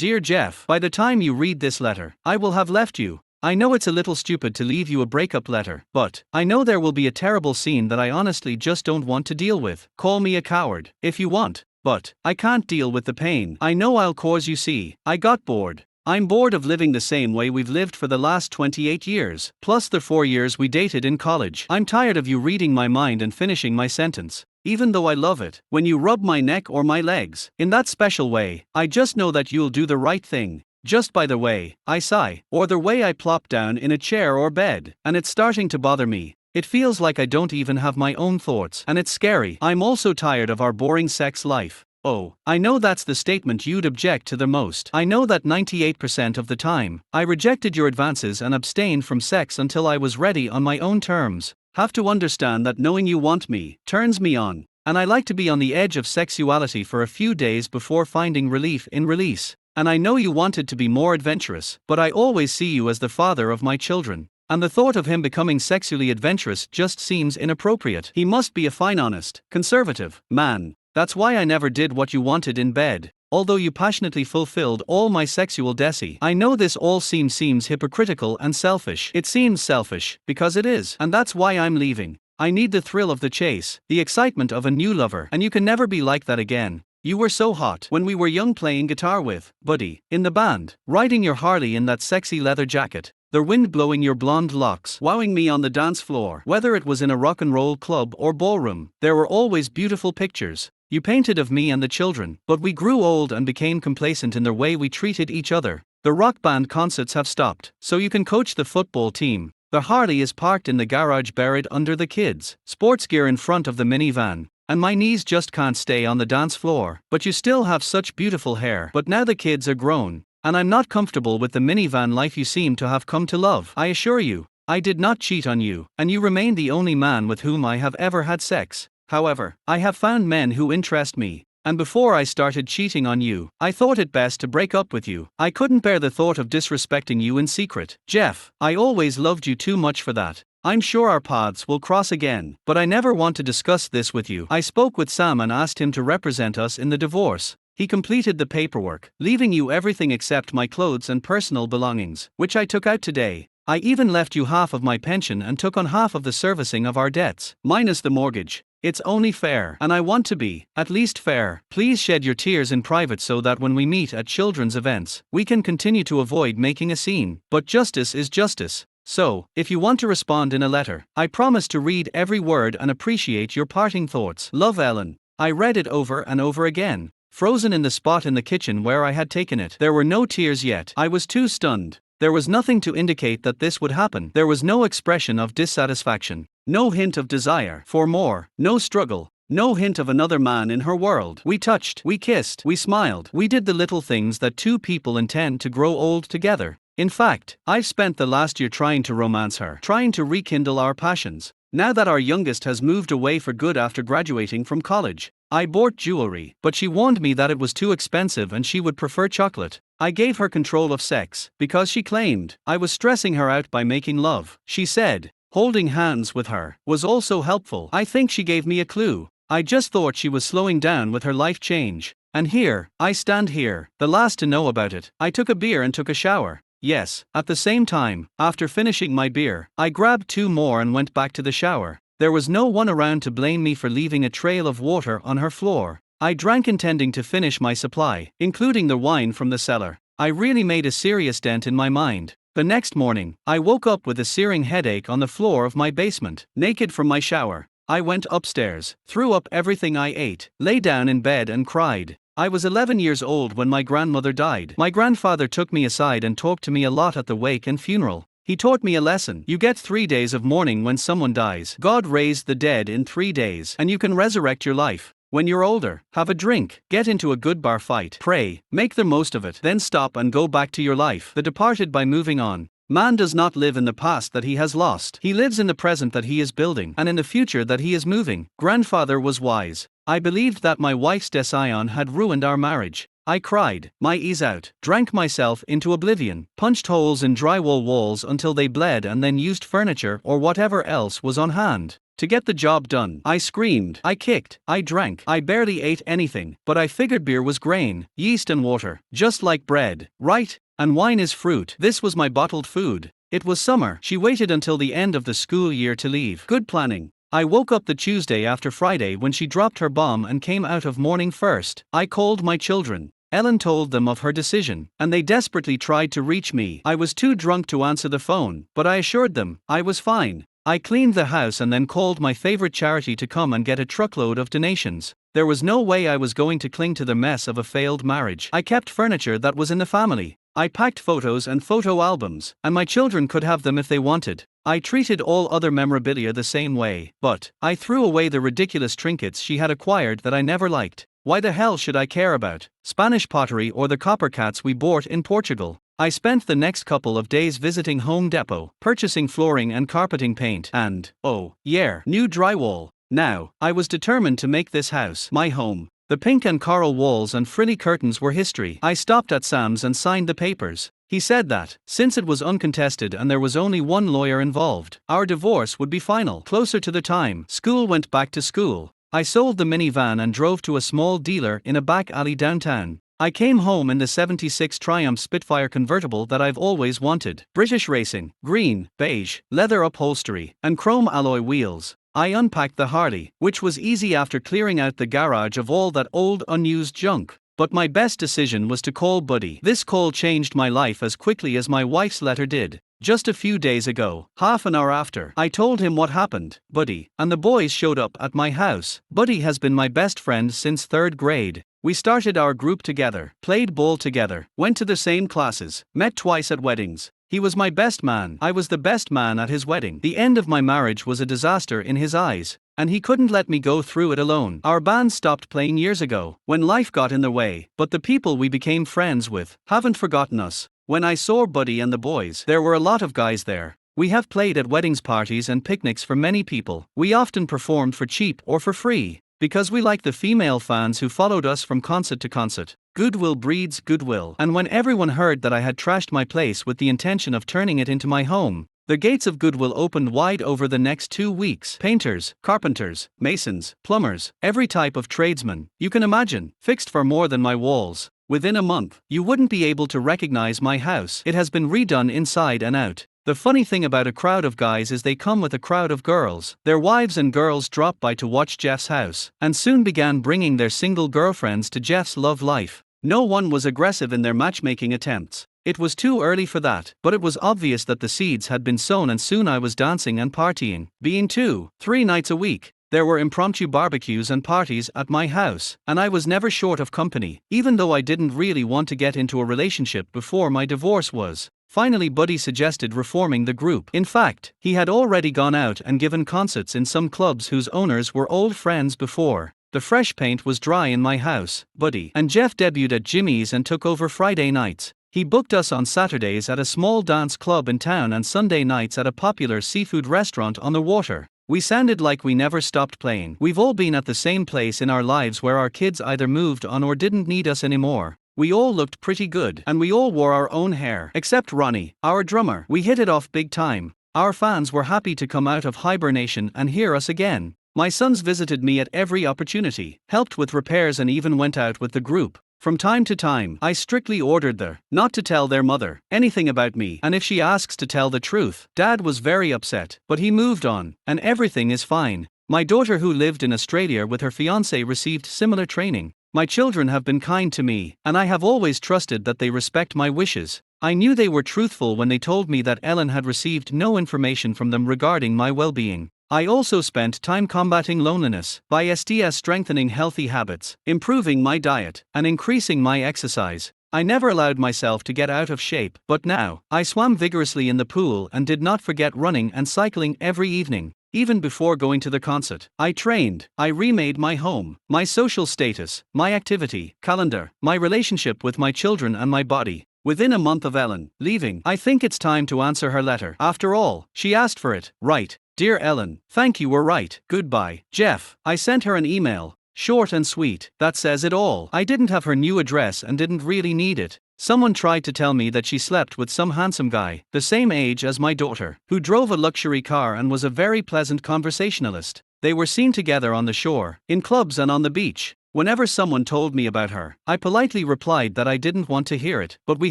Dear Jeff, by the time you read this letter, I will have left you. I know it's a little stupid to leave you a breakup letter, but I know there will be a terrible scene that I honestly just don't want to deal with. Call me a coward, if you want, but I can't deal with the pain I know I'll cause you. See, I got bored. I'm bored of living the same way we've lived for the last 28 years, plus the 4 years we dated in college. I'm tired of you reading my mind and finishing my sentence. Even though I love it, when you rub my neck or my legs, in that special way, I just know that you'll do the right thing. Just by the way I sigh, or the way I plop down in a chair or bed, and it's starting to bother me. It feels like I don't even have my own thoughts, and it's scary. I'm also tired of our boring sex life. Oh, I know that's the statement you'd object to the most. I know that 98% of the time, I rejected your advances and abstained from sex until I was ready on my own terms. Have to understand that knowing you want me turns me on, and I like to be on the edge of sexuality for a few days before finding relief in release. And I know you wanted to be more adventurous, but I always see you as the father of my children. And the thought of him becoming sexually adventurous just seems inappropriate. He must be a fine, honest, conservative man. That's why I never did what you wanted in bed, although you passionately fulfilled all my sexual desires. I know this all seems hypocritical and selfish. It seems selfish, because it is. And that's why I'm leaving. I need the thrill of the chase, the excitement of a new lover, and you can never be like that again. You were so hot when we were young, playing guitar with Buddy in the band, riding your Harley in that sexy leather jacket, the wind blowing your blonde locks, wowing me on the dance floor. Whether it was in a rock and roll club or ballroom, there were always beautiful pictures you painted of me and the children. But we grew old and became complacent in the way we treated each other. The rock band concerts have stopped, so you can coach the football team. The Harley is parked in the garage, buried under the kids' sports gear in front of the minivan. And my knees just can't stay on the dance floor. But you still have such beautiful hair. But now the kids are grown, and I'm not comfortable with the minivan life you seem to have come to love. I assure you, I did not cheat on you, and you remain the only man with whom I have ever had sex. However, I have found men who interest me, and before I started cheating on you, I thought it best to break up with you. I couldn't bear the thought of disrespecting you in secret. Jeff, I always loved you too much for that. I'm sure our paths will cross again, but I never want to discuss this with you. I spoke with Sam and asked him to represent us in the divorce. He completed the paperwork, leaving you everything except my clothes and personal belongings, which I took out today. I even left you half of my pension and took on half of the servicing of our debts, minus the mortgage. It's only fair, and I want to be, at least fair. Please shed your tears in private so that when we meet at children's events, we can continue to avoid making a scene. But justice is justice. So, if you want to respond in a letter, I promise to read every word and appreciate your parting thoughts. Love, Ellen. I read it over and over again, frozen in the spot in the kitchen where I had taken it. There were no tears yet. I was too stunned. There was nothing to indicate that this would happen. There was no expression of dissatisfaction, no hint of desire for more, no struggle, no hint of another man in her world. We touched, we kissed, we smiled. We did the little things that two people intend to grow old together. In fact, I've spent the last year trying to romance her, trying to rekindle our passions. Now that our youngest has moved away for good after graduating from college, I bought jewelry, but she warned me that it was too expensive and she would prefer chocolate. I gave her control of sex, because she claimed I was stressing her out by making love. She said holding hands with her was also helpful. I think she gave me a clue. I just thought she was slowing down with her life change. And here, I stand here, the last to know about it. I took a beer and took a shower. Yes, at the same time, after finishing my beer, I grabbed 2 more and went back to the shower. There was no one around to blame me for leaving a trail of water on her floor. I drank intending to finish my supply, including the wine from the cellar. I really made a serious dent in my mind. The next morning, I woke up with a searing headache on the floor of my basement. Naked from my shower, I went upstairs, threw up everything I ate, lay down in bed and cried. I was 11 years old when my grandmother died. My grandfather took me aside and talked to me a lot at the wake and funeral. He taught me a lesson. You get 3 days of mourning when someone dies. God raised the dead in 3 days, and you can resurrect your life. When you're older, have a drink, get into a good bar fight, pray, make the most of it, then stop and go back to your life. The departed by moving on. Man does not live in the past that he has lost. He lives in the present that he is building, and in the future that he is moving. Grandfather was wise. I believed that my wife's decision had ruined our marriage. I cried my eyes out, drank myself into oblivion, punched holes in drywall walls until they bled, and then used furniture or whatever else was on hand to get the job done. I screamed, I kicked, I drank, I barely ate anything, but I figured beer was grain, yeast and water, just like bread, right? And wine is fruit. This was my bottled food. It was summer. She waited until the end of the school year to leave. Good planning. I woke up the Tuesday after Friday when she dropped her bomb and came out of mourning first. I called my children. Ellen told them of her decision, and they desperately tried to reach me. I was too drunk to answer the phone, but I assured them I was fine. I cleaned the house and then called my favorite charity to come and get a truckload of donations. There was no way I was going to cling to the mess of a failed marriage. I kept furniture that was in the family. I packed photos and photo albums, and my children could have them if they wanted. I treated all other memorabilia the same way, but I threw away the ridiculous trinkets she had acquired that I never liked. Why the hell should I care about Spanish pottery or the copper cats we bought in Portugal? I spent the next couple of days visiting Home Depot, purchasing flooring and carpeting paint, and, oh, yeah, new drywall. Now, I was determined to make this house my home. The pink and coral walls and frilly curtains were history. I stopped at Sam's and signed the papers. He said that, since it was uncontested and there was only one lawyer involved, our divorce would be final. Closer to the time school went back to school, I sold the minivan and drove to a small dealer in a back alley downtown. I came home in the '76 Triumph Spitfire convertible that I've always wanted. British racing, green, beige, leather upholstery, and chrome alloy wheels. I unpacked the Harley, which was easy after clearing out the garage of all that old unused junk. But my best decision was to call Buddy. This call changed my life as quickly as my wife's letter did. Just a few days ago, half an hour after, I told him what happened. Buddy and the boys showed up at my house. Buddy has been my best friend since 3rd grade. We started our group together, played ball together, went to the same classes, met twice at weddings. He was my best man. I was the best man at his wedding. The end of my marriage was a disaster in his eyes, and he couldn't let me go through it alone. Our band stopped playing years ago, when life got in the way, but the people we became friends with haven't forgotten us. When I saw Buddy and the boys, there were a lot of guys there. We have played at weddings, parties and picnics for many people. We often performed for cheap or for free, because we liked the female fans who followed us from concert to concert. Goodwill breeds goodwill. And when everyone heard that I had trashed my place with the intention of turning it into my home, the gates of goodwill opened wide over the next 2 weeks. Painters, carpenters, masons, plumbers, every type of tradesman you can imagine, fixed for more than my walls. Within a month, you wouldn't be able to recognize my house. It has been redone inside and out. The funny thing about a crowd of guys is they come with a crowd of girls. Their wives and girls dropped by to watch Jeff's house, and soon began bringing their single girlfriends to Jeff's love life. No one was aggressive in their matchmaking attempts. It was too early for that, but it was obvious that the seeds had been sown, and soon I was dancing and partying. Being 2-3 nights a week. There were impromptu barbecues and parties at my house, and I was never short of company, even though I didn't really want to get into a relationship before my divorce was. Finally, Buddy suggested reforming the group. In fact, he had already gone out and given concerts in some clubs whose owners were old friends before. The fresh paint was dry in my house. Buddy and Jeff debuted at Jimmy's and took over Friday nights. He booked us on Saturdays at a small dance club in town and Sunday nights at a popular seafood restaurant on the water. We sounded like we never stopped playing. We've all been at the same place in our lives where our kids either moved on or didn't need us anymore. We all looked pretty good, and we all wore our own hair. Except Ronnie, our drummer. We hit it off big time. Our fans were happy to come out of hibernation and hear us again. My sons visited me at every opportunity, helped with repairs and even went out with the group. From time to time, I strictly ordered them not to tell their mother anything about me, and if she asks to tell the truth. Dad was very upset, but he moved on, and everything is fine. My daughter, who lived in Australia with her fiancé, received similar training. My children have been kind to me, and I have always trusted that they respect my wishes. I knew they were truthful when they told me that Ellen had received no information from them regarding my well-being. I also spent time combating loneliness by strengthening healthy habits, improving my diet, and increasing my exercise. I never allowed myself to get out of shape, but now, I swam vigorously in the pool and did not forget running and cycling every evening. Even before going to the concert, I trained. I remade my home, my social status, my activity calendar, my relationship with my children and my body. Within a month of Ellen leaving, I think it's time to answer her letter. After all, she asked for it, right? Dear Ellen, thank you, were right. Goodbye, Jeff. I sent her an email, short and sweet, that says it all. I didn't have her new address and didn't really need it. Someone tried to tell me that she slept with some handsome guy, the same age as my daughter, who drove a luxury car and was a very pleasant conversationalist. They were seen together on the shore, in clubs and on the beach. Whenever someone told me about her, I politely replied that I didn't want to hear it, but we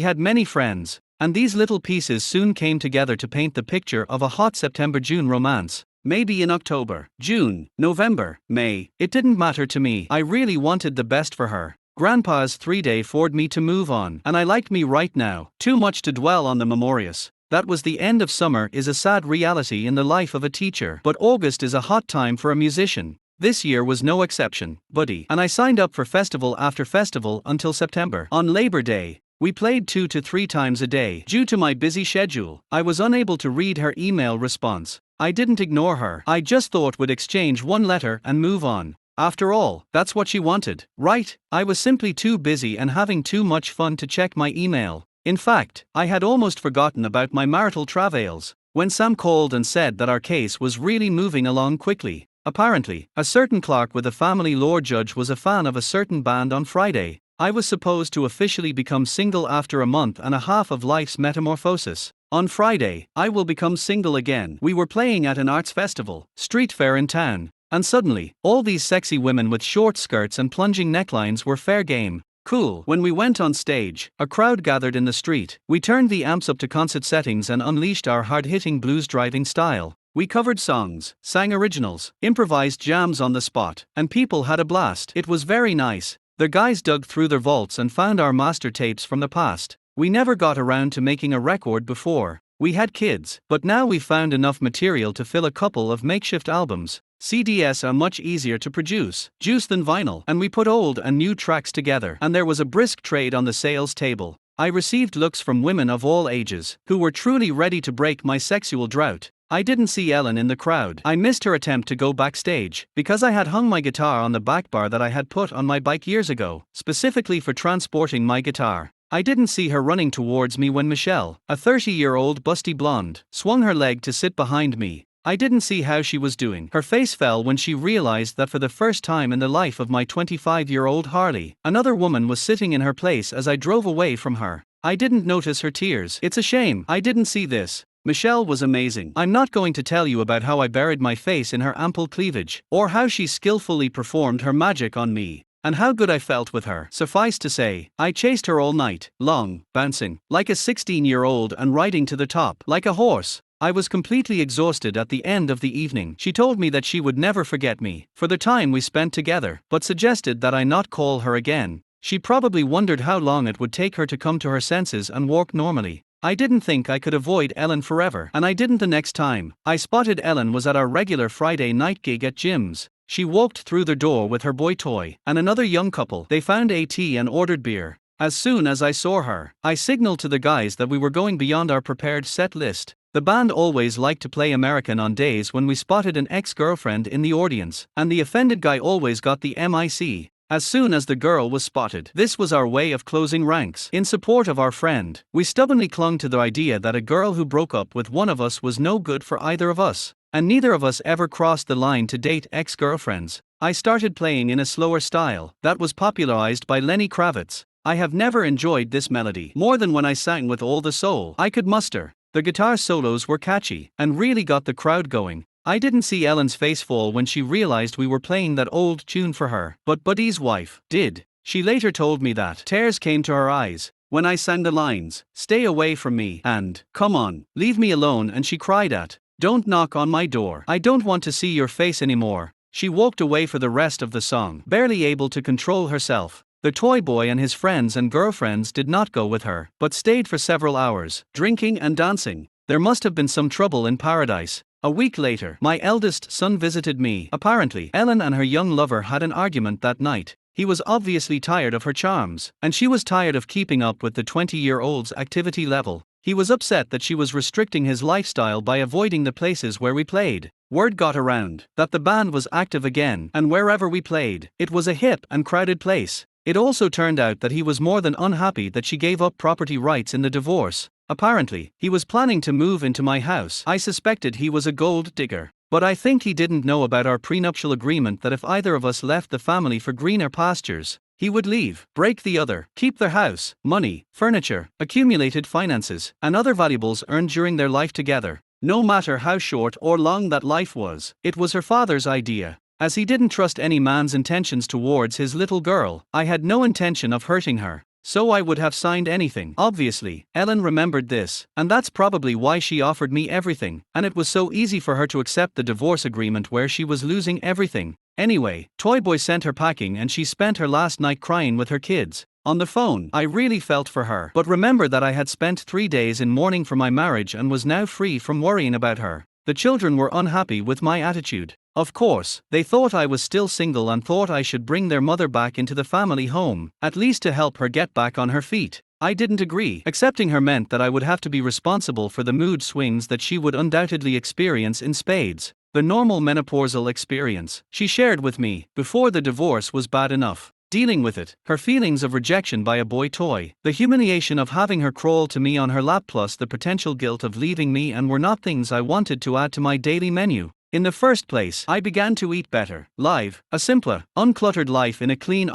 had many friends, and these little pieces soon came together to paint the picture of a hot September-June romance. Maybe in October, June, November, May, it didn't matter to me. I really wanted the best for her. Grandpa's 3-day forced me to move on, and I liked me right now. Too much to dwell on the memorious. That was the end of summer is a sad reality in the life of a teacher, but August is a hot time for a musician. This year was no exception, buddy, and I signed up for festival after festival until September. On Labor Day, we played 2 to 3 times a day. Due to my busy schedule, I was unable to read her email response. I didn't ignore her. I just thought we'd exchange one letter and move on. After all, that's what she wanted, right? I was simply too busy and having too much fun to check my email. In fact, I had almost forgotten about my marital travails, when Sam called and said that our case was really moving along quickly. Apparently, a certain clerk with a family law judge was a fan of a certain band on Friday. I was supposed to officially become single after a month and a half of life's metamorphosis. On Friday, I will become single again. We were playing at an arts festival, street fair in town. And suddenly, all these sexy women with short skirts and plunging necklines were fair game. Cool. When we went on stage, a crowd gathered in the street. We turned the amps up to concert settings and unleashed our hard-hitting blues driving style. We covered songs, sang originals, improvised jams on the spot, and people had a blast. It was very nice. The guys dug through their vaults and found our master tapes from the past. We never got around to making a record before. We had kids, but now we found enough material to fill a couple of makeshift albums. CDs are much easier to produce, juice than vinyl, and we put old and new tracks together, and there was a brisk trade on the sales table. I received looks from women of all ages, who were truly ready to break my sexual drought. I didn't see Ellen in the crowd. I missed her attempt to go backstage, because I had hung my guitar on the back bar that I had put on my bike years ago, specifically for transporting my guitar. I didn't see her running towards me when Michelle, a 30-year-old busty blonde, swung her leg to sit behind me. I didn't see how she was doing. Her face fell when she realized that for the first time in the life of my 25-year-old Harley, another woman was sitting in her place as I drove away from her. I didn't notice her tears. It's a shame I didn't see this. Michelle was amazing. I'm not going to tell you about how I buried my face in her ample cleavage, or how she skillfully performed her magic on me, and how good I felt with her. Suffice to say, I chased her all night long, bouncing like a 16-year-old and riding to the top like a horse. I was completely exhausted at the end of the evening. She told me that she would never forget me for the time we spent together, but suggested that I not call her again. She probably wondered how long it would take her to come to her senses and walk normally. I didn't think I could avoid Ellen forever, and I didn't the next time I spotted Ellen was at our regular Friday night gig at Jim's. She walked through the door with her boy toy and another young couple. They found AT and ordered beer. As soon as I saw her, I signaled to the guys that we were going beyond our prepared set list. The band always liked to play American on days when we spotted an ex-girlfriend in the audience, and the offended guy always got the MIC. As soon as the girl was spotted, this was our way of closing ranks. In support of our friend, we stubbornly clung to the idea that a girl who broke up with one of us was no good for either of us, and neither of us ever crossed the line to date ex-girlfriends. I started playing in a slower style that was popularized by Lenny Kravitz. I have never enjoyed this melody more than when I sang with all the soul I could muster. The guitar solos were catchy and really got the crowd going. I didn't see Ellen's face fall when she realized we were playing that old tune for her, but Buddy's wife did. She later told me that tears came to her eyes when I sang the lines, "Stay away from me," and "Come on, leave me alone," and she cried at, "Don't knock on my door. I don't want to see your face anymore." She walked away for the rest of the song, barely able to control herself. The toy boy and his friends and girlfriends did not go with her, but stayed for several hours, drinking and dancing. There must have been some trouble in paradise. A week later, my eldest son visited me. Apparently, Ellen and her young lover had an argument that night. He was obviously tired of her charms, and she was tired of keeping up with the 20-year-old's activity level. He was upset that she was restricting his lifestyle by avoiding the places where we played. Word got around that the band was active again, and wherever we played, it was a hip and crowded place. It also turned out that he was more than unhappy that she gave up property rights in the divorce. Apparently, he was planning to move into my house. I suspected he was a gold digger, but I think he didn't know about our prenuptial agreement that if either of us left the family for greener pastures, he would leave, break the other, keep their house, money, furniture, accumulated finances, and other valuables earned during their life together. No matter how short or long that life was, it was her father's idea. As he didn't trust any man's intentions towards his little girl, I had no intention of hurting her. So I would have signed anything. Obviously, Ellen remembered this, and that's probably why she offered me everything, and it was so easy for her to accept the divorce agreement where she was losing everything. Anyway, Toy Boy sent her packing and she spent her last night crying with her kids. On the phone, I really felt for her, but remember that I had spent 3 days in mourning for my marriage and was now free from worrying about her. The children were unhappy with my attitude. Of course, they thought I was still single and thought I should bring their mother back into the family home, at least to help her get back on her feet. I didn't agree. Accepting her meant that I would have to be responsible for the mood swings that she would undoubtedly experience in spades. The normal menopausal experience, she shared with me, before the divorce was bad enough. Dealing with it, her feelings of rejection by a boy toy, the humiliation of having her crawl to me on her lap, plus the potential guilt of leaving me, and were not things I wanted to add to my daily menu. In the first place, I began to eat better, live, a simpler, uncluttered life in a clean,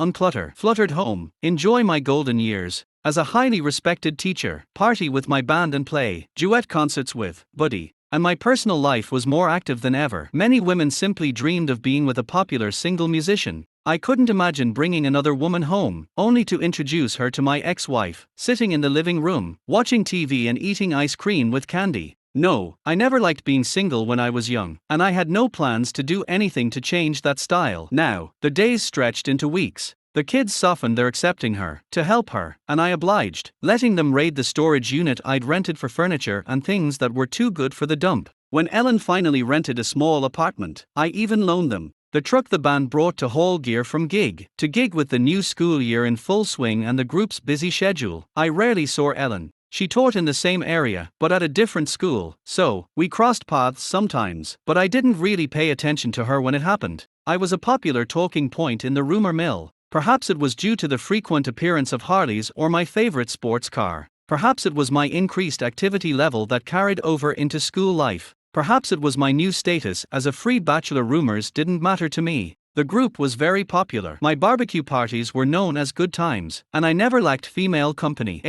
fluttered home, enjoy my golden years as a highly respected teacher, party with my band and play duet concerts with Buddy. And my personal life was more active than ever. Many women simply dreamed of being with a popular single musician. I couldn't imagine bringing another woman home, only to introduce her to my ex-wife, sitting in the living room, watching TV and eating ice cream with candy. No, I never liked being single when I was young, and I had no plans to do anything to change that style. Now, the days stretched into weeks. The kids softened their accepting her, to help her, and I obliged, letting them raid the storage unit I'd rented for furniture and things that were too good for the dump. When Ellen finally rented a small apartment, I even loaned them the truck the band brought to haul gear from gig to gig. With the new school year in full swing and the group's busy schedule, I rarely saw Ellen. She taught in the same area, but at a different school, so we crossed paths sometimes, but I didn't really pay attention to her when it happened. I was a popular talking point in the rumor mill. Perhaps it was due to the frequent appearance of Harleys or my favorite sports car. Perhaps it was my increased activity level that carried over into school life. Perhaps it was my new status as a free bachelor. Rumors didn't matter to me. The group was very popular. My barbecue parties were known as good times, and I never lacked female company.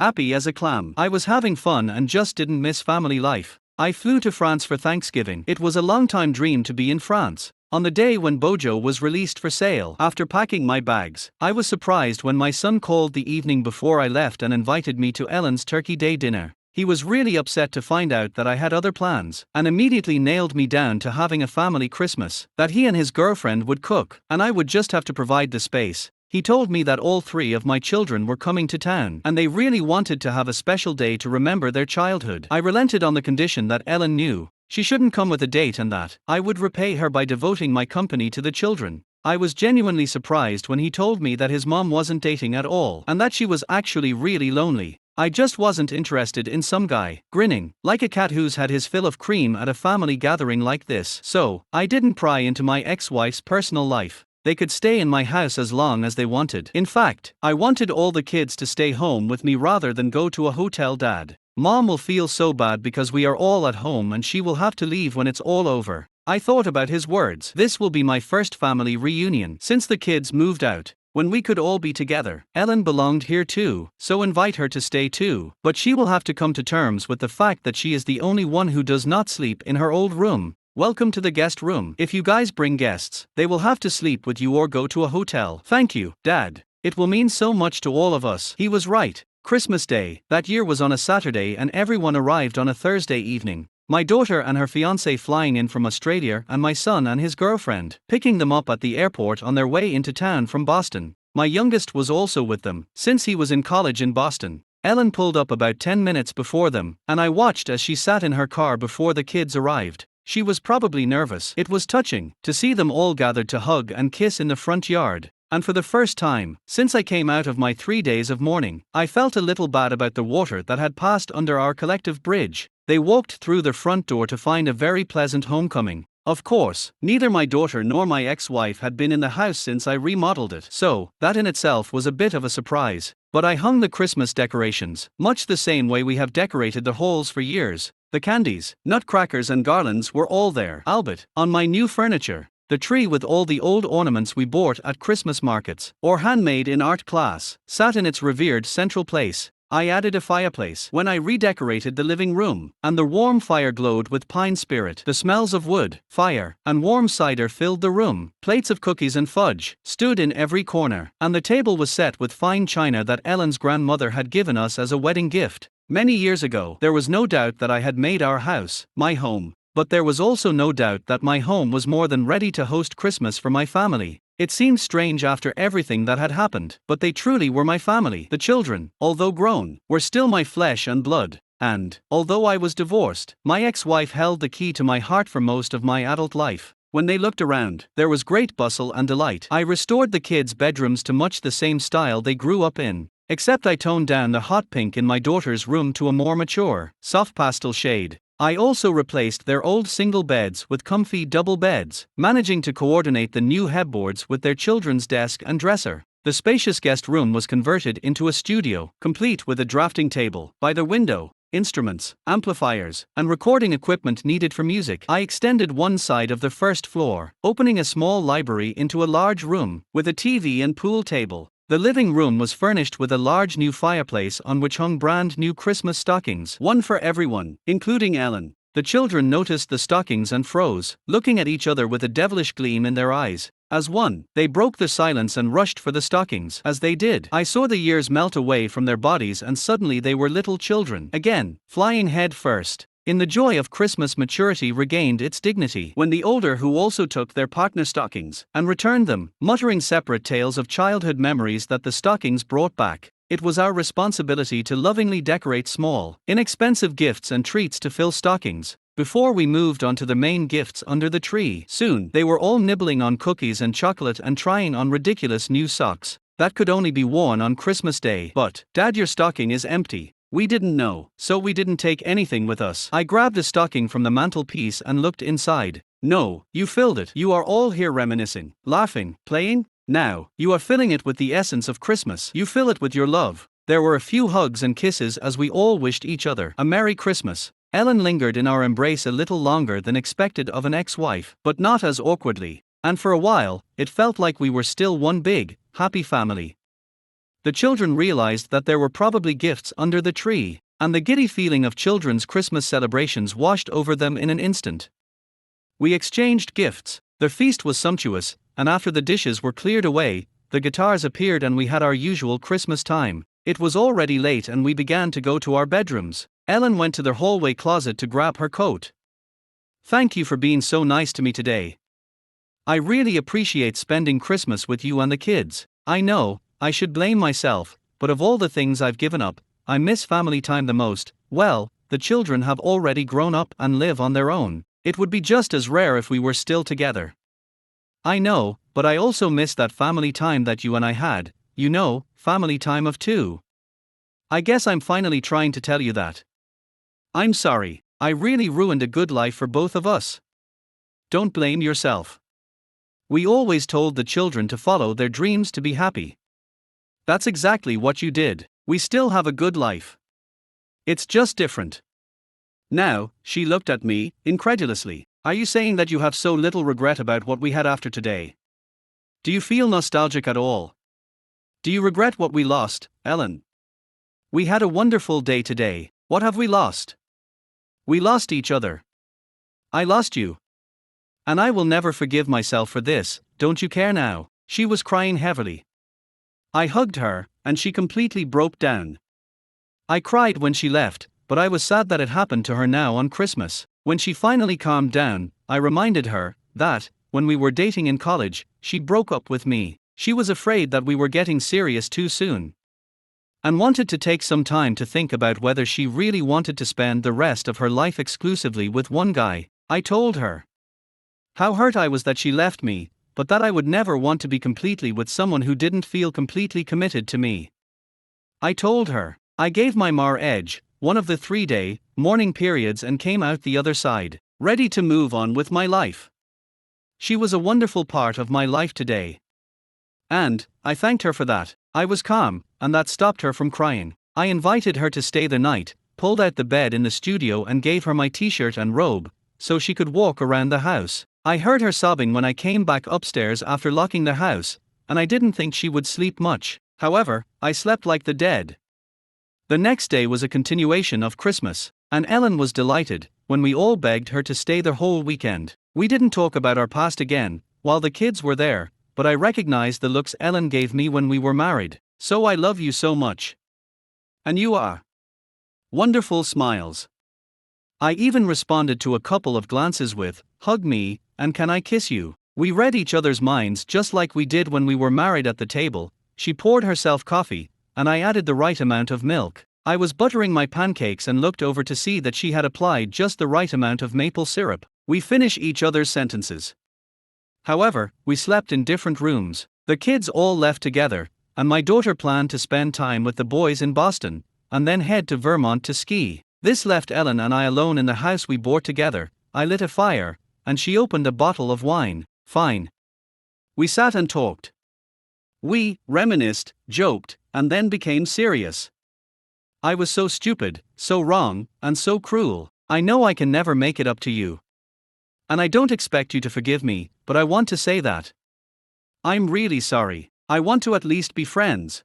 Happy as a clam. I was having fun and just didn't miss family life. I flew to France for Thanksgiving. It was a long-time dream to be in France. On the day when Bojo was released for sale, after packing my bags, I was surprised when my son called the evening before I left and invited me to Ellen's Turkey Day dinner. He was really upset to find out that I had other plans, and immediately nailed me down to having a family Christmas, that he and his girlfriend would cook, and I would just have to provide the space. He told me that all 3 of my children were coming to town, and they really wanted to have a special day to remember their childhood. I relented on the condition that Ellen knew she shouldn't come with a date and that I would repay her by devoting my company to the children. I was genuinely surprised when he told me that his mom wasn't dating at all, and that she was actually really lonely. I just wasn't interested in some guy, grinning like a cat who's had his fill of cream at a family gathering like this. So, I didn't pry into my ex-wife's personal life. They could stay in my house as long as they wanted. In fact, I wanted all the kids to stay home with me rather than go to a hotel. Dad, Mom will feel so bad because we are all at home and she will have to leave when it's all over. I thought about his words. This will be my first family reunion since the kids moved out, when we could all be together. Ellen belonged here too, so invite her to stay too, but she will have to come to terms with the fact that she is the only one who does not sleep in her old room. Welcome to the guest room. If you guys bring guests, they will have to sleep with you or go to a hotel. Thank you, Dad. It will mean so much to all of us. He was right. Christmas Day, that year, was on a Saturday and everyone arrived on a Thursday evening. My daughter and her fiancé flying in from Australia and my son and his girlfriend, picking them up at the airport on their way into town from Boston. My youngest was also with them, since he was in college in Boston. Ellen pulled up about 10 minutes before them, and I watched as she sat in her car before the kids arrived. She was probably nervous. It was touching to see them all gathered to hug and kiss in the front yard. And for the first time, since I came out of my 3 days of mourning, I felt a little bad about the water that had passed under our collective bridge. They walked through the front door to find a very pleasant homecoming. Of course, neither my daughter nor my ex-wife had been in the house since I remodeled it, so that in itself was a bit of a surprise. But I hung the Christmas decorations, much the same way we have decorated the halls for years. The candies, nutcrackers and garlands were all there, albeit on my new furniture. The tree with all the old ornaments we bought at Christmas markets, or handmade in art class, sat in its revered central place. I added a fireplace when I redecorated the living room, and the warm fire glowed with pine spirit. The smells of wood, fire, and warm cider filled the room. Plates of cookies and fudge stood in every corner, and the table was set with fine china that Ellen's grandmother had given us as a wedding gift. Many years ago, there was no doubt that I had made our house my home, but there was also no doubt that my home was more than ready to host Christmas for my family. It seemed strange after everything that had happened, but they truly were my family. The children, although grown, were still my flesh and blood. And, although I was divorced, my ex-wife held the key to my heart for most of my adult life. When they looked around, there was great bustle and delight. I restored the kids' bedrooms to much the same style they grew up in, except I toned down the hot pink in my daughter's room to a more mature, soft pastel shade. I also replaced their old single beds with comfy double beds, managing to coordinate the new headboards with their children's desk and dresser. The spacious guest room was converted into a studio, complete with a drafting table by the window, instruments, amplifiers, and recording equipment needed for music. I extended one side of the first floor, opening a small library into a large room with a TV and pool table. The living room was furnished with a large new fireplace on which hung brand new Christmas stockings, one for everyone, including Ellen. The children noticed the stockings and froze, looking at each other with a devilish gleam in their eyes. As one, they broke the silence and rushed for the stockings. As they did, I saw the years melt away from their bodies and suddenly they were little children again, flying head first. In the joy of Christmas, maturity regained its dignity when the older who also took their partner's stockings and returned them, muttering separate tales of childhood memories that the stockings brought back. It was our responsibility to lovingly decorate small, inexpensive gifts and treats to fill stockings, before we moved on to the main gifts under the tree. Soon, they were all nibbling on cookies and chocolate and trying on ridiculous new socks that could only be worn on Christmas Day. But, Dad, your stocking is empty. We didn't know, so we didn't take anything with us. I grabbed a stocking from the mantelpiece and looked inside. No, you filled it. You are all here reminiscing, laughing, playing. Now, you are filling it with the essence of Christmas. You fill it with your love. There were a few hugs and kisses as we all wished each other a Merry Christmas. Ellen lingered in our embrace a little longer than expected of an ex-wife, but not as awkwardly, and for a while, it felt like we were still one big, happy family. The children realized that there were probably gifts under the tree, and the giddy feeling of children's Christmas celebrations washed over them in an instant. We exchanged gifts. The feast was sumptuous, and after the dishes were cleared away, the guitars appeared and we had our usual Christmas time. It was already late and we began to go to our bedrooms. Ellen went to the hallway closet to grab her coat. Thank you for being so nice to me today. I really appreciate spending Christmas with you and the kids. I know, I should blame myself, but of all the things I've given up, I miss family time the most. Well, the children have already grown up and live on their own. It would be just as rare if we were still together. I know, but I also miss that family time that you and I had, you know, family time of two. I guess I'm finally trying to tell you that. I'm sorry, I really ruined a good life for both of us. Don't blame yourself. We always told the children to follow their dreams to be happy. That's exactly what you did. We still have a good life. It's just different. Now, she looked at me, incredulously. Are you saying that you have so little regret about what we had after today? Do you feel nostalgic at all? Do you regret what we lost, Ellen? We had a wonderful day today. What have we lost? We lost each other. I lost you. And I will never forgive myself for this, don't you care now? She was crying heavily. I hugged her, and she completely broke down. I cried when she left, but I was sad that it happened to her now on Christmas. When she finally calmed down, I reminded her that, when we were dating in college, she broke up with me. She was afraid that we were getting serious too soon, and wanted to take some time to think about whether she really wanted to spend the rest of her life exclusively with one guy. I told her how hurt I was that she left me, but that I would never want to be completely with someone who didn't feel completely committed to me. I told her I gave my Mar Edge one of the 3-day, mourning periods and came out the other side, ready to move on with my life. She was a wonderful part of my life today. And, I thanked her for that. I was calm, and that stopped her from crying. I invited her to stay the night, pulled out the bed in the studio and gave her my t-shirt and robe, so she could walk around the house. I heard her sobbing when I came back upstairs after locking the house, and I didn't think she would sleep much. However, I slept like the dead. The next day was a continuation of Christmas, and Ellen was delighted when we all begged her to stay the whole weekend. We didn't talk about our past again while the kids were there, but I recognized the looks Ellen gave me when we were married. So I love you so much. And you are. Wonderful smiles. I even responded to a couple of glances with, hug me, and can I kiss you? We read each other's minds just like we did when we were married at the table. She poured herself coffee, and I added the right amount of milk. I was buttering my pancakes and looked over to see that she had applied just the right amount of maple syrup. We finish each other's sentences. However, we slept in different rooms. The kids all left together, and my daughter planned to spend time with the boys in Boston, and then head to Vermont to ski. This left Ellen and I alone in the house we bought together. I lit a fire, and she opened a bottle of wine. Fine. We sat and talked. We reminisced, joked, and then became serious. I was so stupid, so wrong, and so cruel. I know I can never make it up to you. And I don't expect you to forgive me, but I want to say that. I'm really sorry. I want to at least be friends.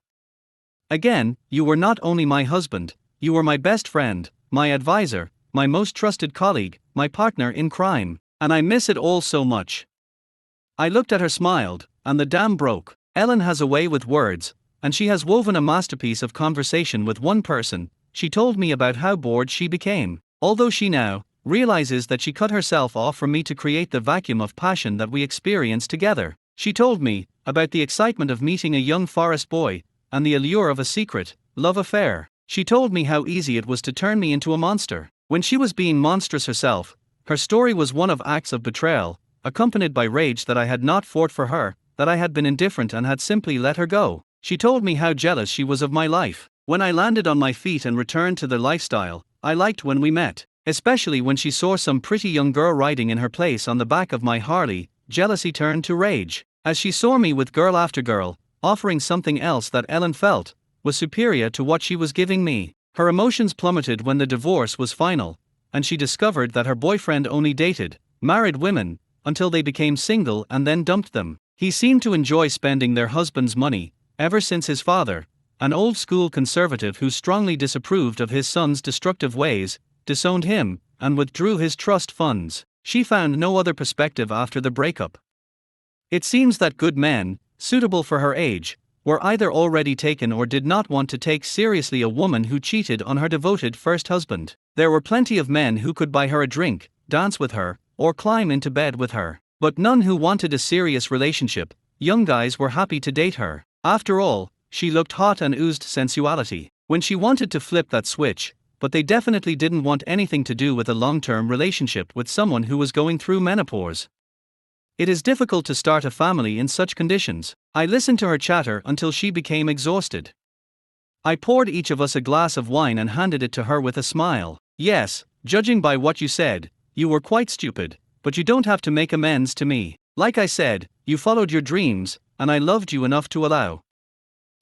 Again, you were not only my husband, you were my best friend, my advisor, my most trusted colleague, my partner in crime, and I miss it all so much. I looked at her, smiled, and the dam broke. Ellen has a way with words, and she has woven a masterpiece of conversation with one person. She told me about how bored she became, although she now realizes that she cut herself off from me to create the vacuum of passion that we experienced together. She told me about the excitement of meeting a young forest boy, and the allure of a secret love affair. She told me how easy it was to turn me into a monster. When she was being monstrous herself, her story was one of acts of betrayal, accompanied by rage that I had not fought for her, that I had been indifferent and had simply let her go. She told me how jealous she was of my life. When I landed on my feet and returned to the lifestyle I liked when we met, especially when she saw some pretty young girl riding in her place on the back of my Harley, jealousy turned to rage. As she saw me with girl after girl, offering something else that Ellen felt was superior to what she was giving me, her emotions plummeted when the divorce was final, and she discovered that her boyfriend only dated married women until they became single and then dumped them. He seemed to enjoy spending their husband's money, ever since his father, an old-school conservative who strongly disapproved of his son's destructive ways, disowned him and withdrew his trust funds. She found no other perspective after the breakup. It seems that good men, suitable for her age, were either already taken or did not want to take seriously a woman who cheated on her devoted first husband. There were plenty of men who could buy her a drink, dance with her, or climb into bed with her, but none who wanted a serious relationship. Young guys were happy to date her. After all, she looked hot and oozed sensuality. When she wanted to flip that switch, but they definitely didn't want anything to do with a long-term relationship with someone who was going through menopause. It is difficult to start a family in such conditions. I listened to her chatter until she became exhausted. I poured each of us a glass of wine and handed it to her with a smile. Yes, judging by what you said, you were quite stupid, but you don't have to make amends to me. Like I said, you followed your dreams, and I loved you enough to allow.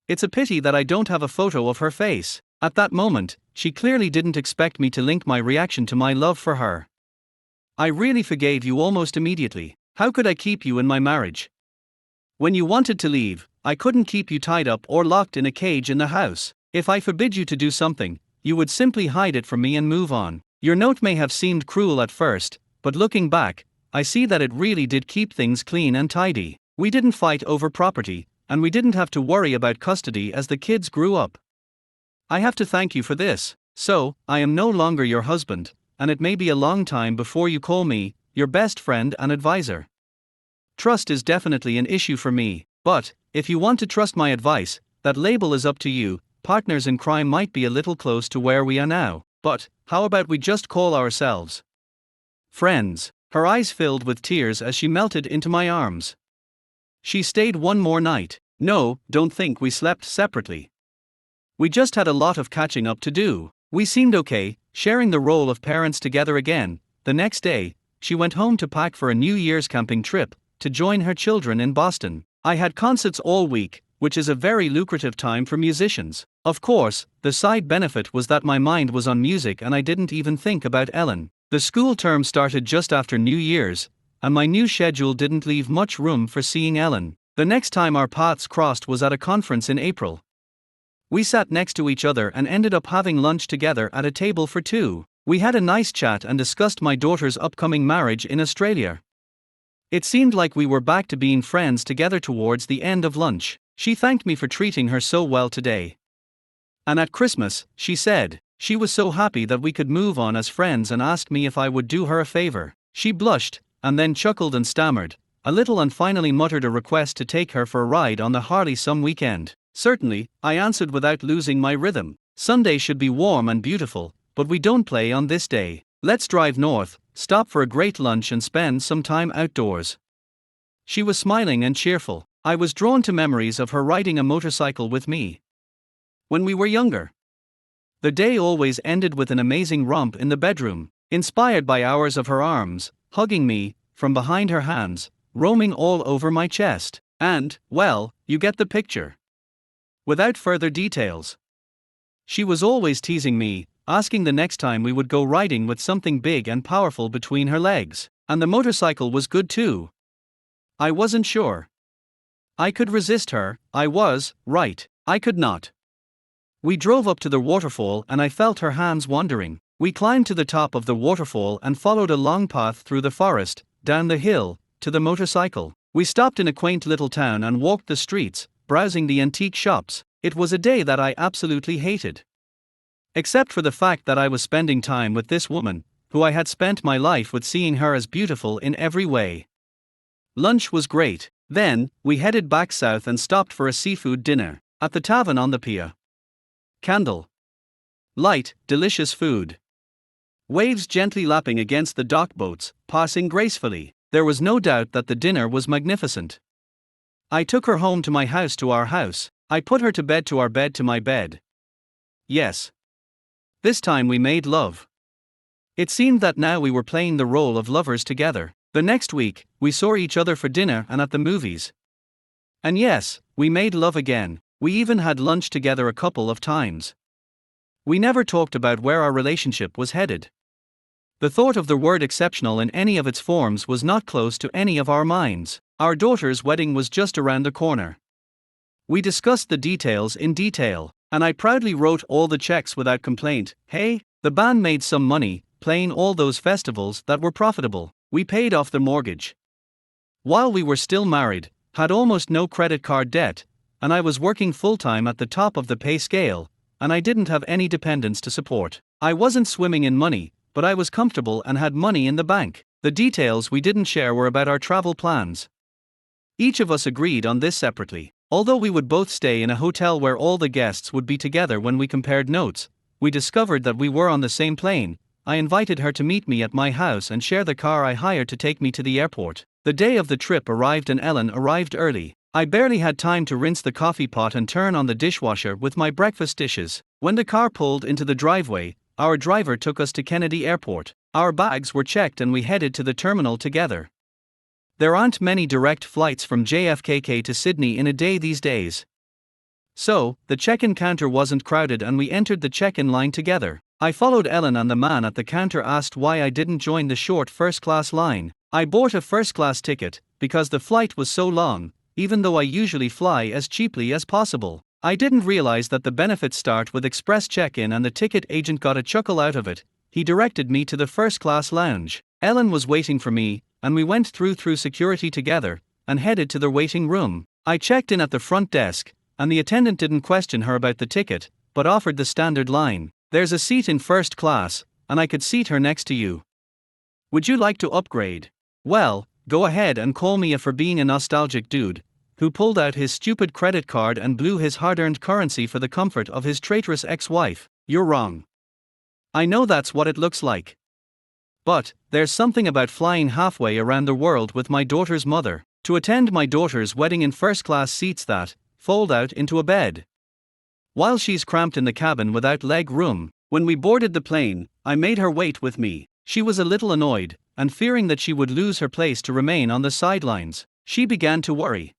It's a pity that I don't have a photo of her face. At that moment, she clearly didn't expect me to link my reaction to my love for her. I really forgave you almost immediately. How could I keep you in my marriage? When you wanted to leave, I couldn't keep you tied up or locked in a cage in the house. If I forbid you to do something, you would simply hide it from me and move on. Your note may have seemed cruel at first, but looking back, I see that it really did keep things clean and tidy. We didn't fight over property, and we didn't have to worry about custody as the kids grew up. I have to thank you for this. So, I am no longer your husband, and it may be a long time before you call me your best friend and advisor. Trust is definitely an issue for me, but if you want to trust my advice, that label is up to you. Partners in crime might be a little close to where we are now, but how about we just call ourselves friends? Her eyes filled with tears as she melted into my arms. She stayed one more night. No, don't think we slept separately. We just had a lot of catching up to do. We seemed okay, sharing the role of parents together again. The next day, she went home to pack for a New Year's camping trip to join her children in Boston. I had concerts all week, which is a very lucrative time for musicians. Of course, the side benefit was that my mind was on music and I didn't even think about Ellen. The school term started just after New Year's, and my new schedule didn't leave much room for seeing Ellen. The next time our paths crossed was at a conference in April. We sat next to each other and ended up having lunch together at a table for two. We had a nice chat and discussed my daughter's upcoming marriage in Australia. It seemed like we were back to being friends together towards the end of lunch. She thanked me for treating her so well today. And at Christmas, she said she was so happy that we could move on as friends and asked me if I would do her a favor. She blushed, and then chuckled and stammered a little and finally muttered a request to take her for a ride on the Harley some weekend. Certainly, I answered without losing my rhythm. Sunday should be warm and beautiful, but we don't play on this day. Let's drive north, stop for a great lunch and spend some time outdoors. She was smiling and cheerful. I was drawn to memories of her riding a motorcycle with me when we were younger. The day always ended with an amazing romp in the bedroom, inspired by hours of her arms, hugging me from behind her hands, roaming all over my chest. And, well, you get the picture. Without further details, she was always teasing me, asking the next time we would go riding with something big and powerful between her legs. And the motorcycle was good too. I wasn't sure I could resist her. I was right. I could not. We drove up to the waterfall and I felt her hands wandering. We climbed to the top of the waterfall and followed a long path through the forest, down the hill, to the motorcycle. We stopped in a quaint little town and walked the streets, browsing the antique shops. It was a day that I absolutely hated. Except for the fact that I was spending time with this woman, who I had spent my life with, seeing her as beautiful in every way. Lunch was great. Then, we headed back south and stopped for a seafood dinner at the tavern on the pier. Candle light, delicious food. Waves gently lapping against the dock boats, passing gracefully. There was no doubt that the dinner was magnificent. I took her home to my house, to our house. I put her to bed, to our bed, to my bed. Yes. This time we made love. It seemed that now we were playing the role of lovers together. The next week, we saw each other for dinner and at the movies. And yes, we made love again. We even had lunch together a couple of times. We never talked about where our relationship was headed. The thought of the word exceptional in any of its forms was not close to any of our minds. Our daughter's wedding was just around the corner. We discussed the details in detail, and I proudly wrote all the checks without complaint. Hey, the band made some money, playing all those festivals that were profitable. We paid off the mortgage while we were still married, had almost no credit card debt, and I was working full-time at the top of the pay scale, and I didn't have any dependents to support. I wasn't swimming in money, but I was comfortable and had money in the bank. The details we didn't share were about our travel plans. Each of us agreed on this separately. Although we would both stay in a hotel where all the guests would be together, when we compared notes, we discovered that we were on the same plane. I invited her to meet me at my house and share the car I hired to take me to the airport. The day of the trip arrived and Ellen arrived early. I barely had time to rinse the coffee pot and turn on the dishwasher with my breakfast dishes. When the car pulled into the driveway, our driver took us to Kennedy Airport. Our bags were checked and we headed to the terminal together. There aren't many direct flights from JFK to Sydney in a day these days. So, the check-in counter wasn't crowded and we entered the check-in line together. I followed Ellen and the man at the counter asked why I didn't join the short first-class line. I bought a first-class ticket because the flight was so long, even though I usually fly as cheaply as possible. I didn't realize that the benefits start with express check-in, and the ticket agent got a chuckle out of it. He directed me to the first-class lounge. Ellen was waiting for me, and we went through security together and headed to the waiting room. I checked in at the front desk, and the attendant didn't question her about the ticket, but offered the standard line. There's a seat in first class, and I could seat her next to you. Would you like to upgrade? Well, go ahead and call me for being a nostalgic dude who pulled out his stupid credit card and blew his hard-earned currency for the comfort of his traitorous ex-wife. You're wrong. I know that's what it looks like. But there's something about flying halfway around the world with my daughter's mother to attend my daughter's wedding in first-class seats that fold out into a bed, while she's cramped in the cabin without leg room. When we boarded the plane, I made her wait with me. She was a little annoyed, and fearing that she would lose her place to remain on the sidelines, she began to worry.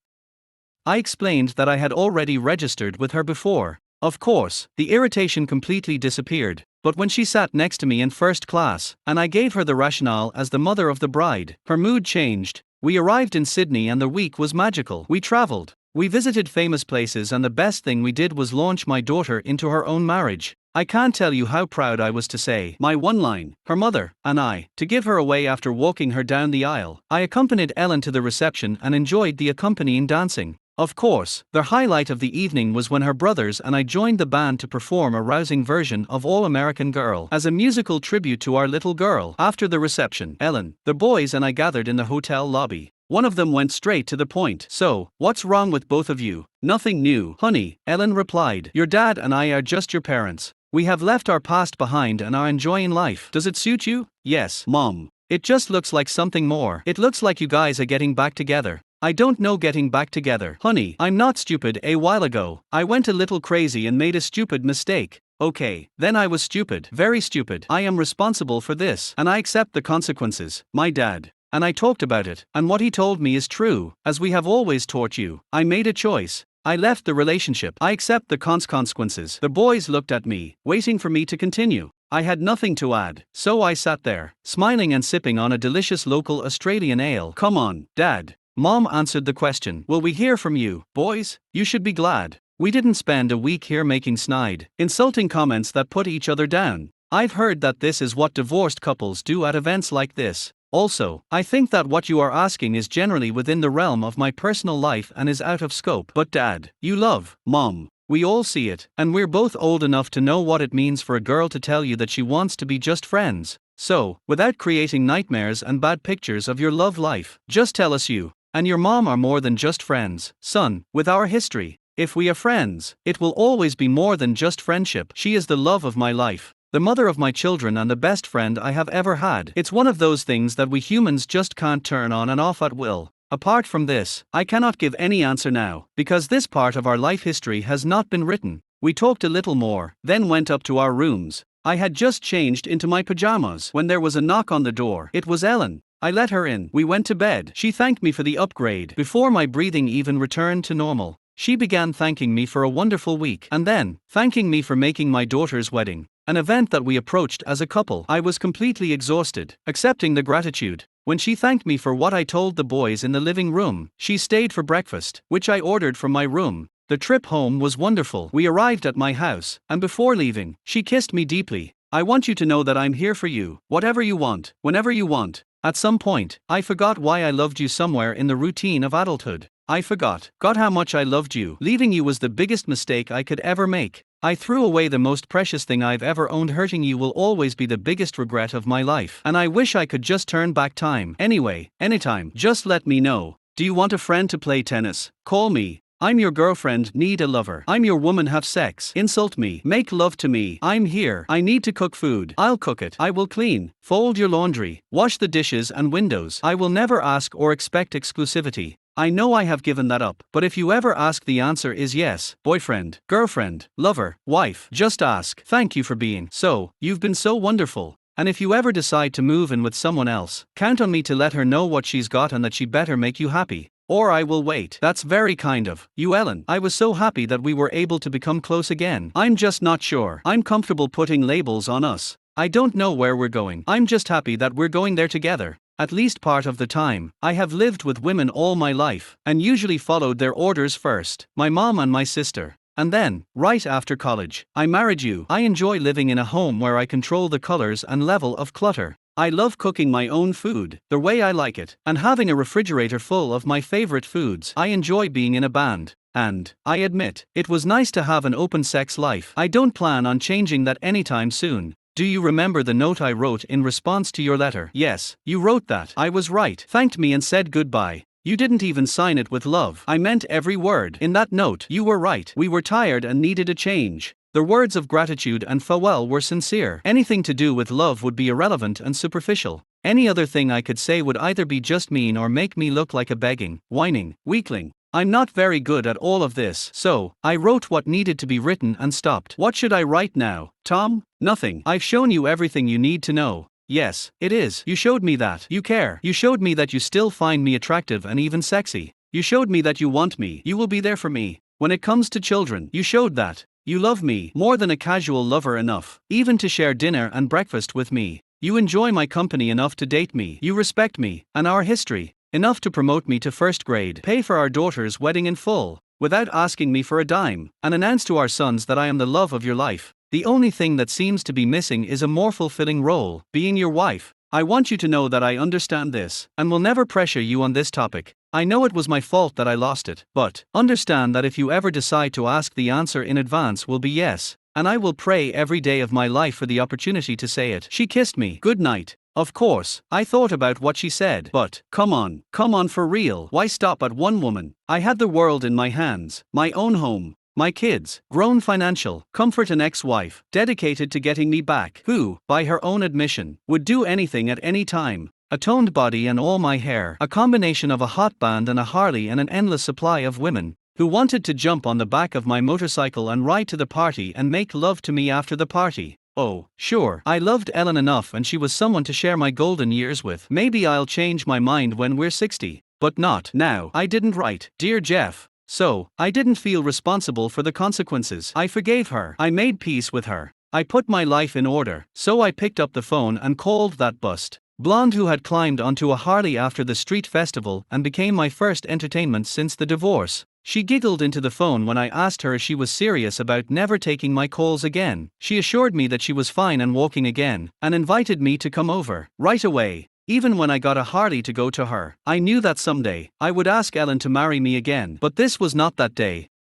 I explained that I had already registered with her before. Of course, the irritation completely disappeared. but when she sat next to me in first class, and I gave her the rationale as the mother of the bride, her mood changed. We arrived in Sydney and the week was magical. We traveled. We visited famous places, and the best thing we did was launch my daughter into her own marriage. I can't tell you how proud I was to say my one line, her mother, and I, to give her away after walking her down the aisle. I accompanied Ellen to the reception and enjoyed the accompanying dancing. Of course, the highlight of the evening was when her brothers and I joined the band to perform a rousing version of All American Girl as a musical tribute to our little girl. After the reception, Ellen, the boys and I gathered in the hotel lobby. One of them went straight to the point. "So, what's wrong with both of you?" "Nothing new, honey," Ellen replied. "Your dad and I are just your parents. We have left our past behind and are enjoying life. Does it suit you?" "Yes, Mom. It just looks like something more. It looks like you guys are getting back together." "I don't know getting back together. Honey, I'm not stupid. A while ago, I went a little crazy and made a stupid mistake." "Okay, then I was stupid. Very stupid. I am responsible for this, and I accept the consequences." "My dad. And I talked about it, and what he told me is true, as we have always taught you. I made a choice. I left the relationship. I accept the consequences." The boys looked at me, waiting for me to continue. I had nothing to add, so I sat there, smiling and sipping on a delicious local Australian ale. "Come on, Dad." Mom answered the question. "Will we hear from you, boys? You should be glad. We didn't spend a week here making snide, insulting comments that put each other down. I've heard that this is what divorced couples do at events like this. Also, I think that what you are asking is generally within the realm of my personal life and is out of scope." "But Dad, you love Mom. We all see it, and we're both old enough to know what it means for a girl to tell you that she wants to be just friends. So, without creating nightmares and bad pictures of your love life, just tell us you and your mom are more than just friends." "Son, with our history, if we are friends, it will always be more than just friendship. She is the love of my life, the mother of my children, and the best friend I have ever had. It's one of those things that we humans just can't turn on and off at will. Apart from this, I cannot give any answer now, because this part of our life history has not been written." We talked a little more, then went up to our rooms. I had just changed into my pajamas when there was a knock on the door. It was Ellen. I let her in. We went to bed. She thanked me for the upgrade before my breathing even returned to normal. She began thanking me for a wonderful week, and then thanking me for making my daughter's wedding an event that we approached as a couple. I was completely exhausted, accepting the gratitude. When she thanked me for what I told the boys in the living room, she stayed for breakfast, which I ordered from my room. The trip home was wonderful. We arrived at my house, and before leaving, she kissed me deeply. "I want you to know that I'm here for you, whatever you want, whenever you want." At some point, I forgot why I loved you somewhere in the routine of adulthood. I forgot how much I loved you. Leaving you was the biggest mistake I could ever make. I threw away the most precious thing I've ever owned. Hurting you will always be the biggest regret of my life. And I wish I could just turn back time. Anyway, anytime, just let me know. Do you want a friend to play tennis? Call me. I'm your girlfriend, need a lover. I'm your woman, have sex. Insult me, make love to me. I'm here. I need to cook food. I'll cook it. I will clean, fold your laundry, wash the dishes and windows. I will never ask or expect exclusivity. I know I have given that up, but if you ever ask, the answer is yes. Boyfriend, girlfriend, lover, wife. Just ask. Thank you for being so. You've been so wonderful. And if you ever decide to move in with someone else, count on me to let her know what she's got and that she better make you happy. Or I will wait. That's very kind of you, Ellen. I was so happy that we were able to become close again. I'm just not sure I'm comfortable putting labels on us. I don't know where we're going. I'm just happy that we're going there together. At least part of the time. I have lived with women all my life, and usually followed their orders first. My mom and my sister. And then, right after college, I married you. I enjoy living in a home where I control the colors and level of clutter. I love cooking my own food, the way I like it, and having a refrigerator full of my favorite foods. I enjoy being in a band. And, I admit, it was nice to have an open sex life. I don't plan on changing that anytime soon. Do you remember the note I wrote in response to your letter? Yes, you wrote that. I was right. Thanked me and said goodbye. You didn't even sign it with love. I meant every word in that note. You were right. We were tired and needed a change. The words of gratitude and farewell were sincere. Anything to do with love would be irrelevant and superficial. Any other thing I could say would either be just mean or make me look like a begging, whining weakling. I'm not very good at all of this, so I wrote what needed to be written and stopped. What should I write now, Tom? Nothing. I've shown you everything you need to know. Yes, it is. You showed me that you care. You showed me that you still find me attractive and even sexy. You showed me that you want me. You will be there for me. When it comes to children, you showed that. You love me more than a casual lover enough, even to share dinner and breakfast with me. You enjoy my company enough to date me. You respect me and our history enough to promote me to first grade, pay for our daughter's wedding in full, without asking me for a dime, and announce to our sons that I am the love of your life. The only thing that seems to be missing is a more fulfilling role, being your wife. I want you to know that I understand this, and will never pressure you on this topic. I know it was my fault that I lost it, but understand that if you ever decide to ask, the answer in advance will be yes, and I will pray every day of my life for the opportunity to say it. She kissed me good night. Of course, I thought about what she said, but come on for real. Why stop at one woman? I had the world in my hands, my own home, my kids, grown financial, comfort, an ex-wife, dedicated to getting me back, who, by her own admission, would do anything at any time. A toned body and all my hair, a combination of a hot band and a Harley, and an endless supply of women who wanted to jump on the back of my motorcycle and ride to the party and make love to me after the party. Oh, sure, I loved Ellen enough and she was someone to share my golden years with. Maybe I'll change my mind when we're 60, but not now. I didn't write, "Dear Jeff," so I didn't feel responsible for the consequences. I forgave her. I made peace with her. I put my life in order. So I picked up the phone and called that bust blonde who had climbed onto a Harley after the street festival and became my first entertainment since the divorce. She giggled into the phone when I asked her if she was serious about never taking my calls again. She assured me that she was fine and walking again, and invited me to come over right away. Even when I got a Harley to go to her, I knew that someday I would ask Ellen to marry me again. But this was not that day.